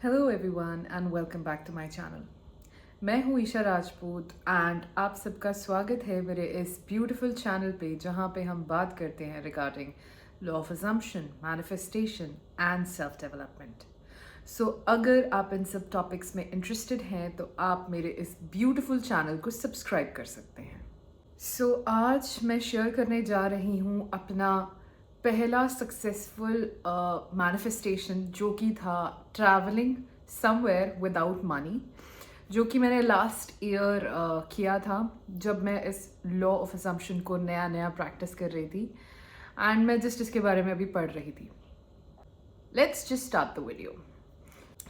Hello everyone and welcome back to my channel. मैं हूँ Isha Rajput and आप सबका स्वागत है मेरे इस ब्यूटीफुल चैनल पे जहाँ पे हम बात करते हैं regarding law of assumption, manifestation and self development. So अगर आप इन सब टॉपिक्स में इंटरेस्टेड हैं तो आप मेरे इस ब्यूटीफुल चैनल को सब्सक्राइब कर सकते हैं। सो आज मैं शेयर करने जा रही हूँ अपना पहला सक्सेसफुल मैनिफेस्टेशन जो कि था ट्रैवलिंग समवेयर विदाउट मनी, जो कि मैंने लास्ट ईयर किया था जब मैं इस लॉ ऑफ असम्पशन को नया नया प्रैक्टिस कर रही थी एंड मैं जस्ट इसके बारे में अभी पढ़ रही थी। Let's just start the video.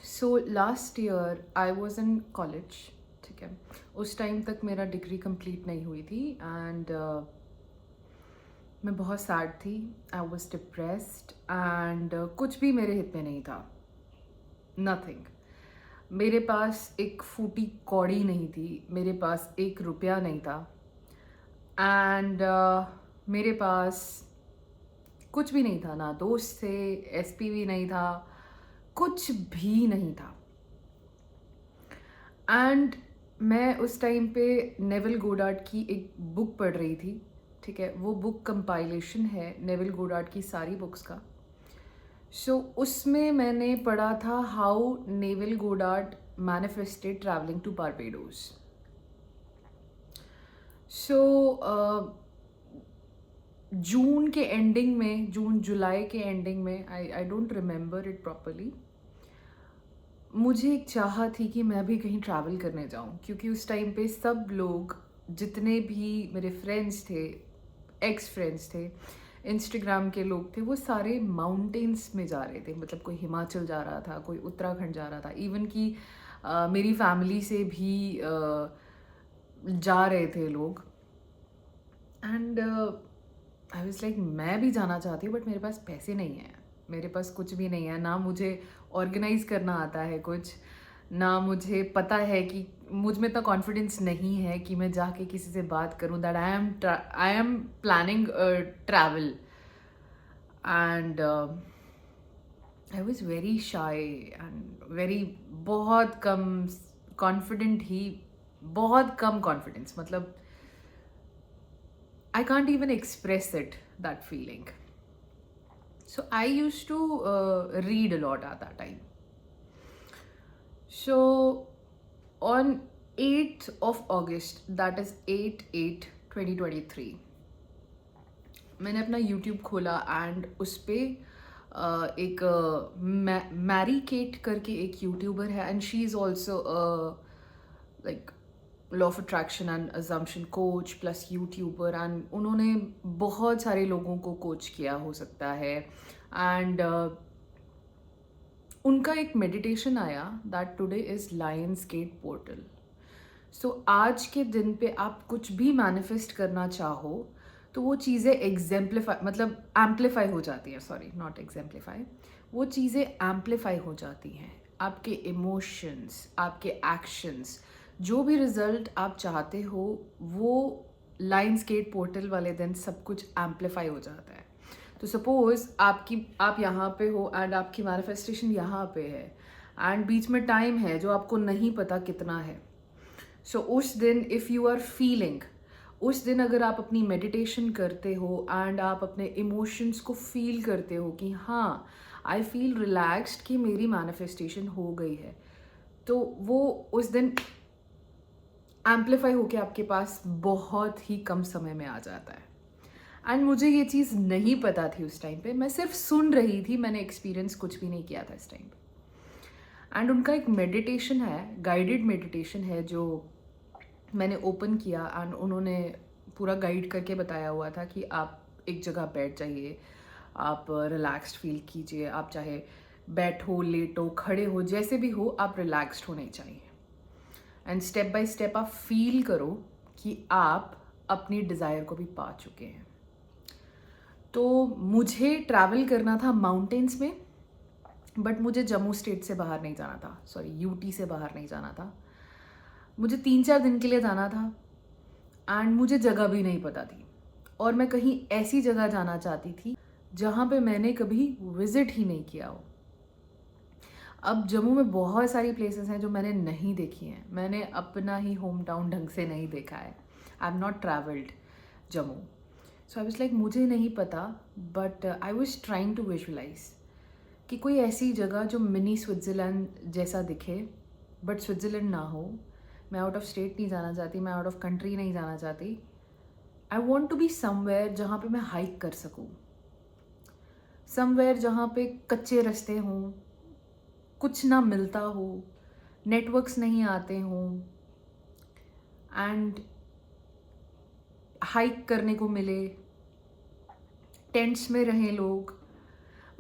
So last year I was in college, ठीक है। उस टाइम तक मेरा डिग्री कंप्लीट नहीं हुई थी एंड मैं बहुत सैड थी। आई वॉज डिप्रेस्ड एंड कुछ भी मेरे हित में नहीं था, नथिंग। मेरे पास एक फूटी कौड़ी नहीं थी, मेरे पास एक रुपया नहीं था एंड मेरे पास कुछ भी नहीं था, ना दोस्त थे, एसपीवी नहीं था, कुछ भी नहीं था। एंड मैं उस टाइम पे नेविल गोडार्ड की एक बुक पढ़ रही थी, ठीक है। वो बुक कंपाइलेशन है नेविल गोडार्ड की सारी बुक्स का। सो उसमें मैंने पढ़ा था how Neville Goddard manifested travelling to Barbados. So June के एंडिंग में, जून जुलाई के एंडिंग में, I don't remember it properly, मुझे एक चाह थी कि मैं भी कहीं ट्रैवल करने जाऊं, क्योंकि उस टाइम पे सब लोग, जितने भी मेरे फ्रेंड्स थे, एक्स फ्रेंड्स थे, इंस्टाग्राम के लोग थे, वो सारे माउंटेन्स में जा रहे थे। मतलब कोई हिमाचल जा रहा था, कोई उत्तराखंड जा रहा था, इवन कि मेरी फैमिली से भी जा रहे थे लोग। एंड आई वाज लाइक मैं भी जाना चाहती हूँ बट मेरे पास पैसे नहीं है, मेरे पास कुछ भी नहीं है, ना मुझे ऑर्गेनाइज करना आता है कुछ, ना मुझे पता है कि मुझ में तो कॉन्फिडेंस नहीं है कि मैं जाके किसी से बात करूं that I am planning travel. And I was very shy and very, बहुत कम कॉन्फिडेंट ही, बहुत कम कॉन्फिडेंस, मतलब I can't even express it, that feeling. So I used to read a lot at that time. So on 8th of August, that is 8/8/2023, मैंने अपना YouTube खोला and उस पर एक Mary Kate करके एक यूट्यूबर है and she is also like law of attraction and assumption coach plus YouTuber, and उन्होंने बहुत सारे लोगों को कोच किया हो सकता है। एंड उनका एक मेडिटेशन आया that today is Lion's gate portal. So आज के दिन पे आप कुछ भी मैनिफेस्ट करना चाहो तो वो चीज़ें एग्जेम्पलीफाई, मतलब एम्पलीफाई हो जाती हैं, सॉरी नॉट एग्जेम्पलीफाई, वो चीज़ें एम्पलीफाई हो जाती हैं। आपके इमोशंस, आपके एक्शंस, जो भी रिजल्ट आप चाहते हो वो लायंस गेट पोर्टल वाले दिन सब कुछ एम्पलीफाई हो जाता है। तो सपोज आप यहाँ पे हो एंड आपकी मैनिफेस्टेशन यहाँ पे है एंड बीच में टाइम है जो आपको नहीं पता कितना है। सो उस दिन इफ़ यू आर फीलिंग, उस दिन अगर आप अपनी मेडिटेशन करते हो एंड आप अपने इमोशंस को फील करते हो कि हाँ आई फील रिलैक्स्ड कि मेरी मैनिफेस्टेशन हो गई है, तो वो उस दिन एम्पलीफाई होके आपके पास बहुत ही कम समय में आ जाता है। एंड मुझे ये चीज़ नहीं पता थी उस टाइम पे, मैं सिर्फ सुन रही थी, मैंने एक्सपीरियंस कुछ भी नहीं किया था इस टाइम पे। एंड उनका एक मेडिटेशन है, गाइडेड मेडिटेशन है, जो मैंने ओपन किया एंड उन्होंने पूरा गाइड करके बताया हुआ था कि आप एक जगह बैठ जाइए, आप रिलैक्स्ड फील कीजिए, आप चाहे बैठो, लेटो, खड़े हो, जैसे भी हो, आप रिलैक्स्ड होने चाहिए। एंड स्टेप बाय स्टेप आप फील करो कि आप अपनी डिज़ायर को भी पा चुके हैं। तो मुझे ट्रैवल करना था माउंटेन्स में, बट मुझे जम्मू स्टेट से बाहर नहीं जाना था, सॉरी यूटी से बाहर नहीं जाना था। मुझे 3-4 दिन के लिए जाना था एंड मुझे जगह भी नहीं पता थी, और मैं कहीं ऐसी जगह जाना चाहती थी जहाँ पे मैंने कभी विजिट ही नहीं किया हो। अब जम्मू में बहुत सारी प्लेसेस हैं जो मैंने नहीं देखी हैं, मैंने अपना ही होम टाउन ढंग से नहीं देखा है, I am not travelled Jammu. So I was like मुझे नहीं पता, but I was trying to visualise कि कोई ऐसी जगह जो मिनी स्विट्ज़रलैंड जैसा दिखे बट स्विट्ज़रलैंड ना हो। मैं आउट ऑफ स्टेट नहीं जाना चाहती, मैं आउट ऑफ कंट्री नहीं जाना चाहती। I want to be somewhere जहाँ पे मैं हाइक कर सकूँ, समवेयर जहाँ पे कच्चे रास्ते हों, कुछ ना मिलता हो, नेटवर्क्स नहीं आते हों, एंड हाइक करने को मिले, टेंट्स में रहें लोग।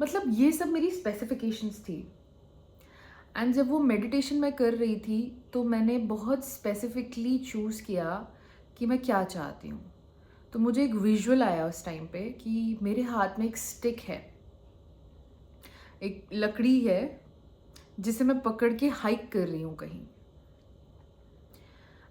मतलब ये सब मेरी स्पेसिफिकेशंस थी। एंड जब वो मेडिटेशन मैं कर रही थी तो मैंने बहुत स्पेसिफिकली चूज़ किया कि मैं क्या चाहती हूँ। तो मुझे एक विजुअल आया उस टाइम पे कि मेरे हाथ में एक स्टिक है, एक लकड़ी है जिसे मैं पकड़ के हाइक कर रही हूँ कहीं,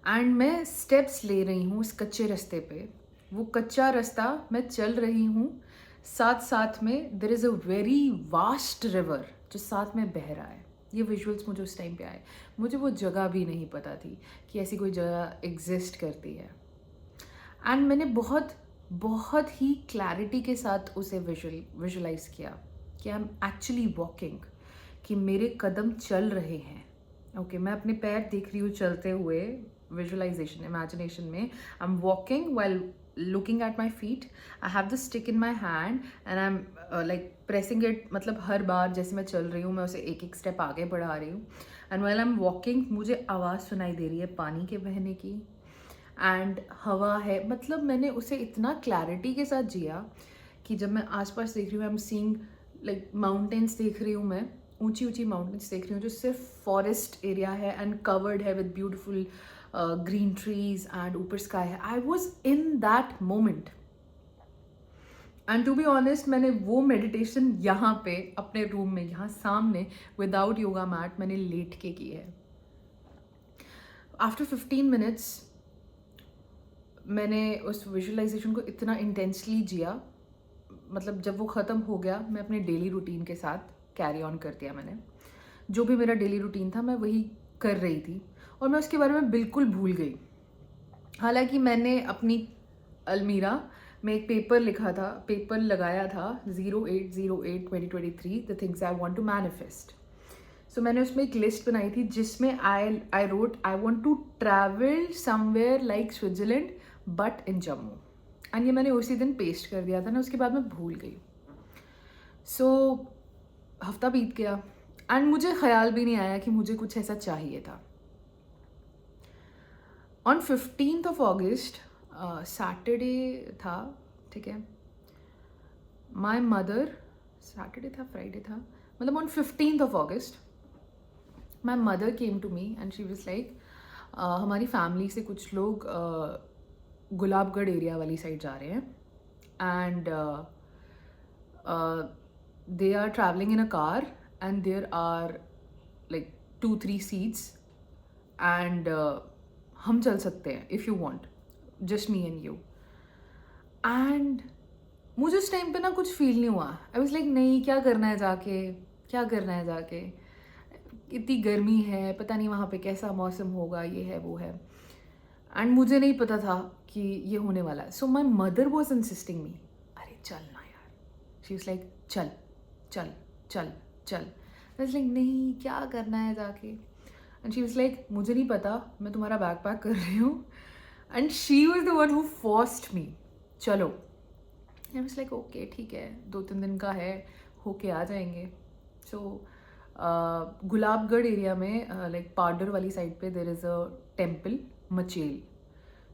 एंड मैं स्टेप्स ले रही हूँ उस कच्चे रास्ते पे। वो कच्चा रास्ता मैं चल रही हूँ, साथ साथ में there is a very vast river जो साथ में बह रहा है। ये विजुअल्स मुझे उस टाइम पे आए। मुझे वो जगह भी नहीं पता थी कि ऐसी कोई जगह एग्जिस्ट करती है, एंड मैंने बहुत बहुत ही क्लैरिटी के साथ उसे विजुअलाइज किया कि आई एम एक्चुअली वॉकिंग, कि मेरे कदम चल रहे हैं। ओके, मैं अपने पैर देख रही हूँ चलते हुए, विजुअलाइजेशन इमेजिनेशन में। I am walking while looking at my feet, I have the stick in my hand and I am like pressing it. मतलब हर बार जैसे मैं चल रही हूँ मैं उसे एक एक स्टेप आगे बढ़ा रही हूँ, and while I am walking मुझे आवाज़ सुनाई दे रही है पानी के बहने की, एंड हवा है। मतलब मैंने उसे इतना क्लैरिटी के साथ जिया कि जब मैं आसपास देख रही हूँ, I am seeing like mountains देख रही हूँ, मैं ऊंची ऊंची माउंटेन्स देख रही हूँ जो सिर्फ फॉरेस्ट एरिया है एंड कवर्ड है with beautiful green trees, and ऊपर स्काई है। I was in that moment, and to be honest मैंने वो मेडिटेशन यहाँ पे अपने रूम में यहाँ सामने विदाउट योगा मैट मैंने लेट के की है। आफ्टर 15 मिनट्स मैंने उस विजुअलाइजेशन को इतना इंटेंसली जिया, मतलब जब वो ख़त्म हो गया मैं अपने डेली रूटीन के साथ कैरी ऑन कर दिया। मैंने जो भी मेरा डेली रूटीन था मैं वही कर रही थी, और मैं उसके बारे में बिल्कुल भूल गई। हालांकि मैंने अपनी अलमीरा में एक पेपर लिखा था, पेपर लगाया था 08/08/2023 the things I want to manifest. So मैंने उसमें एक लिस्ट बनाई थी जिसमें I wrote I want to travel somewhere like Switzerland but in Jammu, and ये मैंने उसी दिन पेस्ट कर दिया था ना, उसके बाद मैं भूल गई। सो हफ्ता बीत गया एंड मुझे ख्याल भी नहीं आया कि मुझे कुछ ऐसा चाहिए था। On 15th of August Saturday था, ठीक है, माई मदर, सैटरडे था फ्राइडे था, मतलब on 15th of August my mother came to me and she was like हमारी फैमिली से कुछ लोग गुलाबगढ़ एरिया वाली साइड जा रहे हैं, and they are traveling in a car and there are like 2-3 seats and हम चल सकते हैं if you want, just me and you। and मुझे उस टाइम पे ना कुछ फील नहीं हुआ। आई वाज लाइक नहीं, क्या करना है जाके, क्या करना है जाके, इतनी गर्मी है, पता नहीं वहाँ पे कैसा मौसम होगा, ये है वो है, एंड मुझे नहीं पता था कि ये होने वाला है। सो माई मदर वॉज इंसिस्टिंग मी, अरे चल ना यार, शी वाज लाइक चल चल चल चल। आई वाज लाइक नहीं, क्या करना है जाके, एंड शी वाज लाइक मुझे नहीं पता, मैं तुम्हारा बैग पैक कर रही हूँ, and she was the one who forced me, चलो। आई वाज लाइक ओके ठीक है, 2-3 दिन का है, होके आ जाएंगे। सो गुलाबगढ़ एरिया में लाइक पाडर वाली साइड पे there is a temple Machail.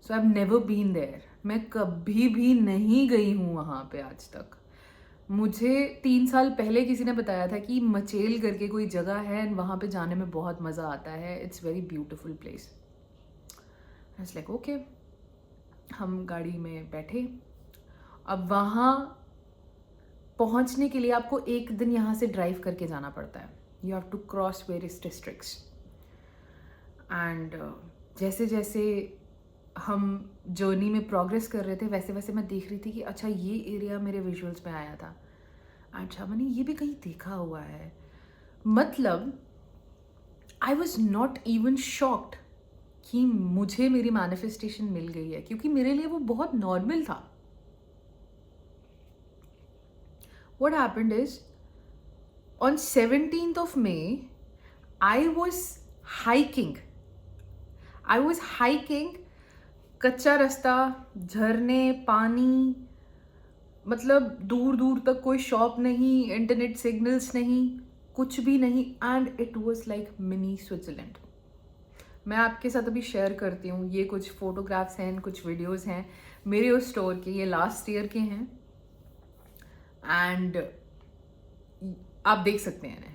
So I have never been there, मैं कभी भी नहीं गई हूँ वहाँ पे आज तक। मुझे 3 साल पहले किसी ने बताया था कि मचेल करके कोई जगह है एंड वहाँ पे जाने में बहुत मज़ा आता है, it's very beautiful place. I was like okay, हम गाड़ी में बैठे। अब वहाँ पहुँचने के लिए आपको एक दिन यहाँ से ड्राइव करके जाना पड़ता है, you have to cross various districts, and जैसे जैसे हम जर्नी में प्रोग्रेस कर रहे थे वैसे वैसे मैं देख रही थी कि अच्छा ये एरिया मेरे विजुअल्स में आया था, अच्छा मैंने ये भी कहीं देखा हुआ है। मतलब I was not even shocked कि मुझे मेरी मैनिफेस्टेशन मिल गई है, क्योंकि मेरे लिए वो बहुत नॉर्मल था. What happened is, on 17th of May, I was hiking. कच्चा रास्ता, झरने, पानी, मतलब दूर दूर तक कोई शॉप नहीं, इंटरनेट सिग्नल्स नहीं, कुछ भी नहीं. And it was like mini Switzerland. मैं आपके साथ अभी शेयर करती हूँ. ये कुछ फोटोग्राफ्स हैं, कुछ वीडियोस हैं मेरे उस स्टोर के. ये लास्ट ईयर के हैं एंड आप देख सकते हैं इन्हें.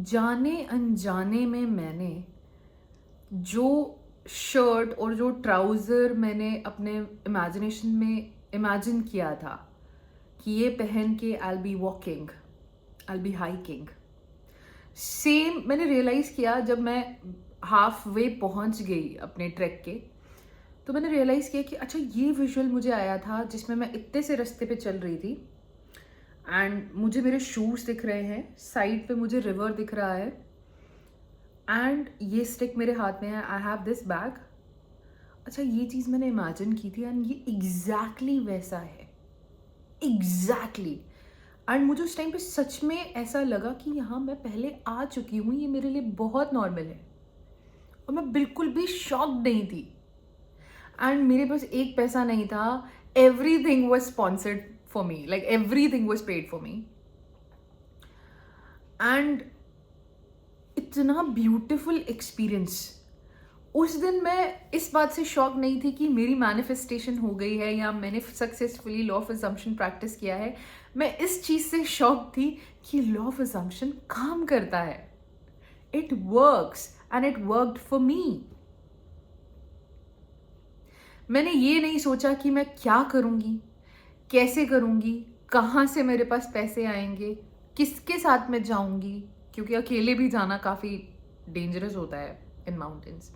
जाने अनजाने में मैंने जो शर्ट और जो ट्राउज़र मैंने अपने इमेजिनेशन में इमेजिन किया था कि ये पहन के I will be walking, I will be hiking, same मैंने रियलाइज़ किया जब मैं हाफ वे पहुंच गई अपने ट्रैक के. तो मैंने रियलाइज़ किया कि अच्छा ये विजुअल मुझे आया था जिसमें मैं इतने से रास्ते पे चल रही थी एंड मुझे मेरे शूज दिख रहे हैं, साइड पे मुझे रिवर दिख रहा है, एंड ये स्टिक मेरे हाथ में है, आई हैव दिस बैग। अच्छा, ये चीज़ मैंने इमेजिन की थी एंड ये एग्जैक्टली वैसा है, एग्जैक्टली। एंड मुझे उस टाइम पे सच में ऐसा लगा कि यहाँ मैं पहले आ चुकी हूँ, ये मेरे लिए बहुत नॉर्मल है, और मैं बिल्कुल भी शॉक्ड नहीं थी। एंड मेरे पास एक पैसा नहीं था, everything was sponsored for me, like everything was paid for me. And इतना ब्यूटिफुल एक्सपीरियंस। उस दिन मैं इस बात से शॉक नहीं थी कि मेरी मैनिफेस्टेशन हो गई है या मैंने successfully law of assumption practice किया है। मैं इस चीज़ से शॉक थी कि लॉ ऑफ अजम्पशन काम करता है, it works and it worked for me. मैंने ये नहीं सोचा कि मैं क्या करूँगी, कैसे करूँगी, कहाँ से मेरे पास पैसे आएंगे, किसके साथ मैं जाऊँगी, क्योंकि अकेले भी जाना काफ़ी डेंजरस होता है in mountains.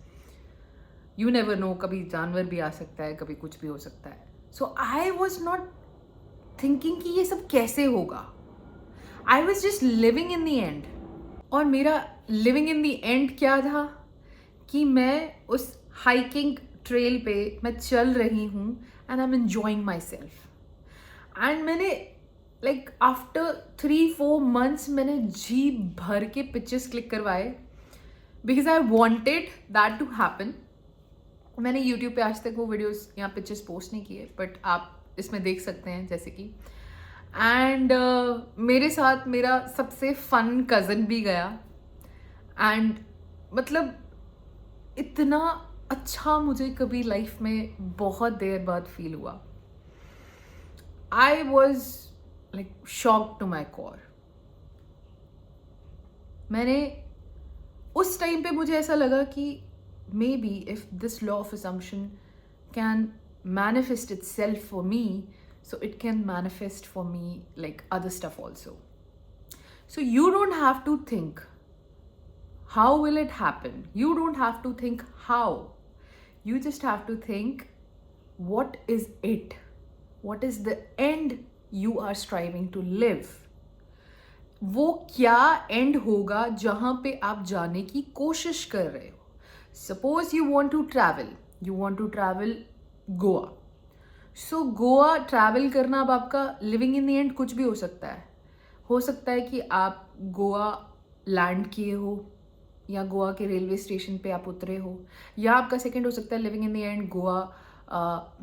You never know, कभी जानवर भी आ सकता है, कभी कुछ भी हो सकता है। सो आई वॉज नॉट थिंकिंग कि ये सब कैसे होगा, I was just living in the and. और मेरा लिविंग इन दी एंड क्या था कि मैं उस हाइकिंग ट्रेल पे मैं चल रही हूँ and I am enjoying myself. And मैंने लाइक आफ्टर 3-4 months मैंने जी भर के पिक्चर्स क्लिक करवाए, because I wanted that to happen. मैंने यूट्यूब पे आज तक वो वीडियोस या पिक्चर्स पोस्ट नहीं किए, बट आप इसमें देख सकते हैं जैसे कि। एंड मेरे साथ मेरा सबसे फन कज़न भी गया, एंड मतलब इतना अच्छा मुझे कभी लाइफ में बहुत देर बाद फील हुआ। I was like shocked to my core. मैंने उस टाइम पे मुझे ऐसा लगा कि maybe if this law of assumption can manifest itself for me, so it can manifest for me like other stuff also. So you don't have to think how will it happen, you don't have to think how, you just have to think what is it, what is the end you are striving to live. वो क्या and होगा जहां पे आप जाने की कोशिश कर रहे हो। Suppose you want to travel, you want to travel Goa. So Goa travel करना अब आपका लिविंग इन द एंड कुछ भी हो सकता है। हो सकता है कि आप गोवा लैंड किए हो, या गोवा के रेलवे स्टेशन पे आप उतरे हो, या आपका सेकंड हो सकता है living in the and Goa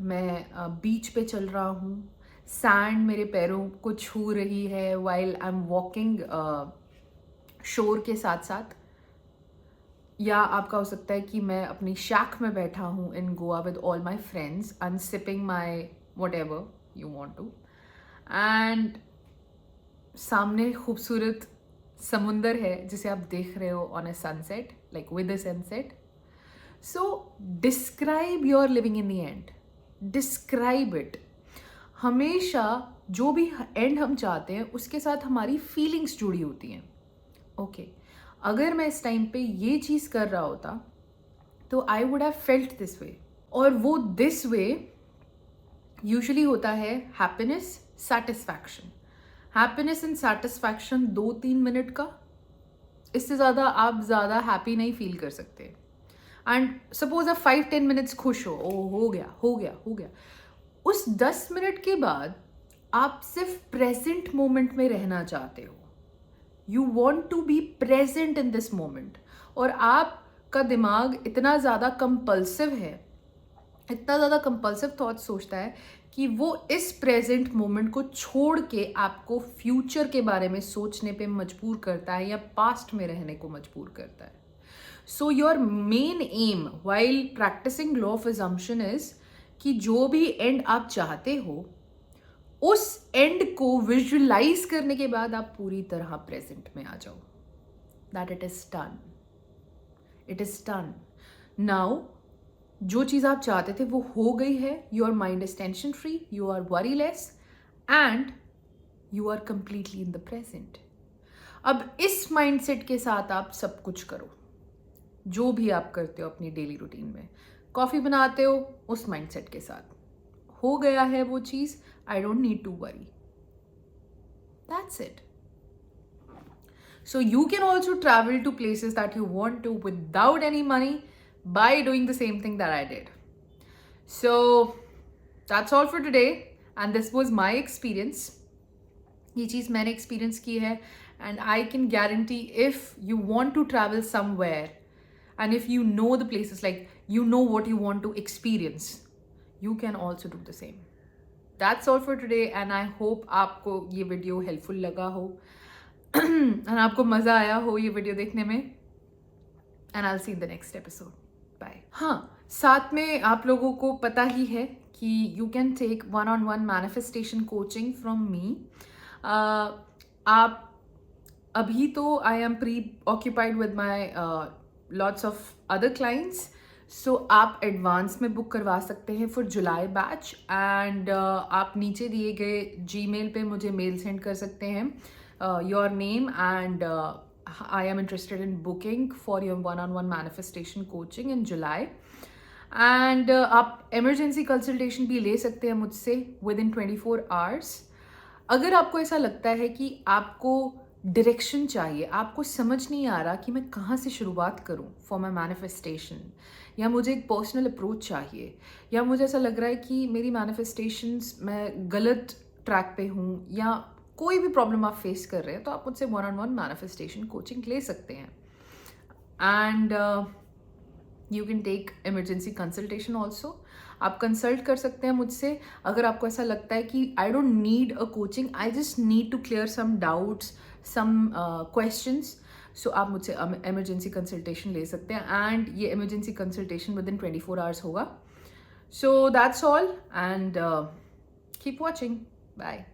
मैं बीच पे चल रहा हूँ, सैंड मेरे पैरों को छू रही है वाइल आई एम वॉकिंग शोर के साथ साथ। या आपका हो सकता है कि मैं अपनी शैक में बैठा हूँ in Goa with all my friends and sipping my whatever you want to, and सामने खूबसूरत समुंदर है जिसे आप देख रहे हो on a sunset, like with a sunset. So describe your living in the end, describe it. हमेशा जो भी एंड हम चाहते हैं उसके साथ हमारी फीलिंग्स जुड़ी होती हैं। ओके, अगर मैं इस टाइम पे ये चीज़ कर रहा होता तो I would have felt this way, और वो दिस वे यूजुअली होता है happiness, satisfaction. Happiness and satisfaction 2-3 minute का, इससे ज़्यादा आप ज़्यादा हैप्पी नहीं फील कर सकते। एंड सपोज आप 5-10 मिनट्स खुश हो, ओ हो गया हो गया हो गया। उस 10 मिनट के बाद आप सिर्फ प्रेजेंट मोमेंट में रहना चाहते हो, you want to be present in this moment. और आपका दिमाग इतना ज़्यादा कंपल्सिव है, इतना ज़्यादा कंपल्सिव थॉट सोचता है कि वो इस प्रेजेंट मोमेंट को छोड़ के आपको फ्यूचर के बारे में सोचने पे मजबूर करता है या पास्ट में रहने को मजबूर करता है। So your main aim while practising law of assumption is कि जो भी एंड आप चाहते हो उस एंड को विजुअलाइज करने के बाद आप पूरी तरह प्रेजेंट में आ जाओ। That it is done, it is done. Now जो चीज़ आप चाहते थे वो हो गई है, your mind is tension free, you are worry less and you are completely in the present. अब इस माइंडसेट के साथ आप सब कुछ करो, जो भी आप करते हो अपनी डेली रूटीन में। कॉफ़ी बनाते हो उस माइंडसेट के साथ, हो गया है वो चीज़, I don't need to worry. That's it. So you can also travel to places that you want to without any money by doing the same thing that I did. So that's all for today, and this was my experience. ये चीज़ मैंने experience की है, and I can guarantee if you want to travel somewhere and if you know the places, like you know what you want to experience, you can also do the same. That's all for today, and I hope आपको ये video helpful लगा हो and आपको मज़ा आया हो ये video देखने में. And I will see in the next episode. Bye. हाँ, साथ में आप लोगों को पता ही है कि you can take 1-on-1 manifestation coaching from me. आप अभी तो I am preoccupied with my lots of other clients, so आप एडवांस में बुक करवा सकते हैं फॉर जुलाई बैच. एंड आप नीचे दिए गए जीमेल पे मुझे मेल सेंड कर सकते हैं your name and I am interested in booking for your 1-on-1 manifestation coaching in July. And आप एमरजेंसी कंसल्टेशन भी ले सकते हैं मुझसे विद इन 24 आवर्स. अगर आपको ऐसा लगता है कि आपको डायरेक्शन चाहिए, आपको समझ नहीं आ रहा कि मैं कहाँ से शुरुआत करूँ फॉर माई मैनिफेस्टेशन, या मुझे एक पर्सनल अप्रोच चाहिए, या मुझे ऐसा लग रहा है कि मेरी मैनिफेस्टेशंस मैं गलत ट्रैक पे हूँ, या कोई भी प्रॉब्लम आप फेस कर रहे हैं, तो आप मुझसे 1-on-1 मैनिफेस्टेशन कोचिंग ले सकते हैं. And you can take emergency consultation also. आप कंसल्ट कर सकते हैं मुझसे अगर आपको ऐसा लगता है कि I don't need a coaching, I just need to clear some doubts, some questions. So आप मुझसे इमरजेंसी कंसल्टेशन ले सकते हैं, एंड ये emergency consultation within 24 hours होगा. So that's all, and keep watching. Bye.